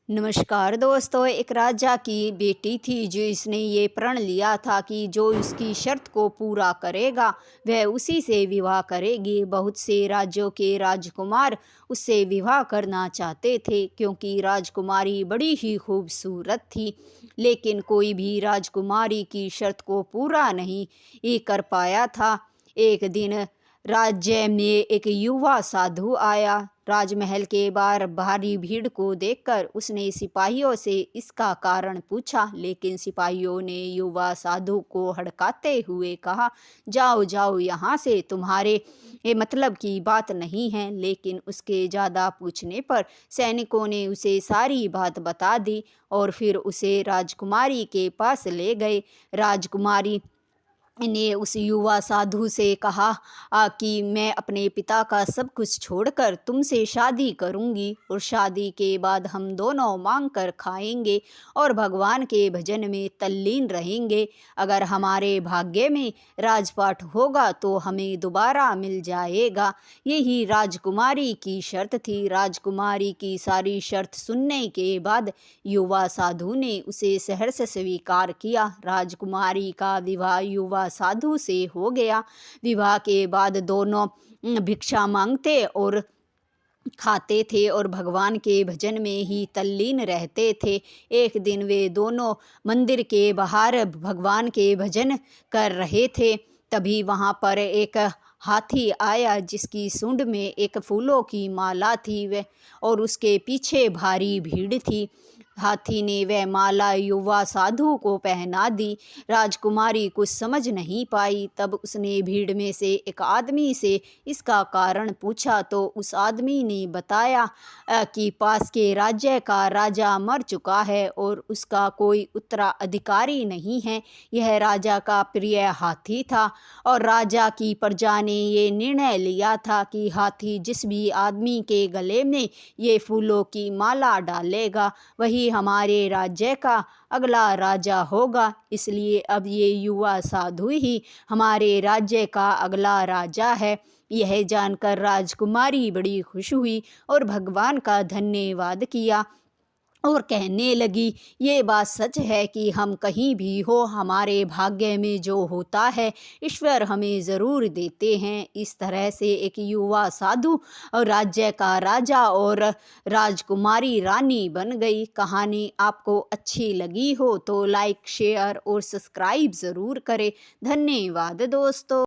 नमस्कार दोस्तों। एक राजा की बेटी थी जो इसने ये प्रण लिया था कि जो उसकी शर्त को पूरा करेगा वह उसी से विवाह करेगी। बहुत से राज्यों के राजकुमार उससे विवाह करना चाहते थे क्योंकि राजकुमारी बड़ी ही खूबसूरत थी, लेकिन कोई भी राजकुमारी की शर्त को पूरा नहीं ही कर पाया था। एक दिन राज्य में एक युवा साधु आया। राजमहल के बाहर भारी भीड़ को देखकर उसने सिपाहियों से इसका कारण पूछा, लेकिन सिपाहियों ने युवा साधु को हड़काते हुए कहा, जाओ जाओ यहाँ से, तुम्हारे ये मतलब की बात नहीं है। लेकिन उसके ज़्यादा पूछने पर सैनिकों ने उसे सारी बात बता दी और फिर उसे राजकुमारी के पास ले गए। राजकुमारी ने उस युवा साधु से कहा कि मैं अपने पिता का सब कुछ छोड़कर तुमसे शादी करूंगी और शादी के बाद हम दोनों मांग कर खाएंगे और भगवान के भजन में तल्लीन रहेंगे। अगर हमारे भाग्य में राजपाट होगा तो हमें दोबारा मिल जाएगा। यही राजकुमारी की शर्त थी। राजकुमारी की सारी शर्त सुनने के बाद युवा साधु ने उसे सहर्ष स्वीकार किया। राजकुमारी का विवाह युवा साधु से हो गया। विवाह के बाद दोनों भिक्षा मांगते और खाते थे और भगवान के भजन में ही तल्लीन रहते थे। एक दिन वे दोनों मंदिर के बाहर भगवान के भजन कर रहे थे। तभी वहाँ पर एक हाथी आया जिसकी सूंड में एक फूलों की माला थी वे और उसके पीछे भारी भीड़ थी। हाथी ने वह माला युवा साधु को पहना दी। राजकुमारी कुछ समझ नहीं पाई। तब उसने भीड़ में से एक आदमी से इसका कारण पूछा तो उस आदमी ने बताया कि पास के राज्य का राजा मर चुका है और उसका कोई उत्तराधिकारी नहीं है। यह राजा का प्रिय हाथी था और राजा की प्रजा ने ये निर्णय लिया था कि हाथी जिस भी आदमी के गले में ये फूलों की माला डालेगा वही हमारे राज्य का अगला राजा होगा। इसलिए अब ये युवा साधु ही हमारे राज्य का अगला राजा है। यह जानकर राजकुमारी बड़ी खुश हुई और भगवान का धन्यवाद किया और कहने लगी, ये बात सच है कि हम कहीं भी हो हमारे भाग्य में जो होता है ईश्वर हमें ज़रूर देते हैं। इस तरह से एक युवा साधु और राज्य का राजा और राजकुमारी रानी बन गई। कहानी आपको अच्छी लगी हो तो लाइक, शेयर और सब्सक्राइब ज़रूर करें। धन्यवाद दोस्तों।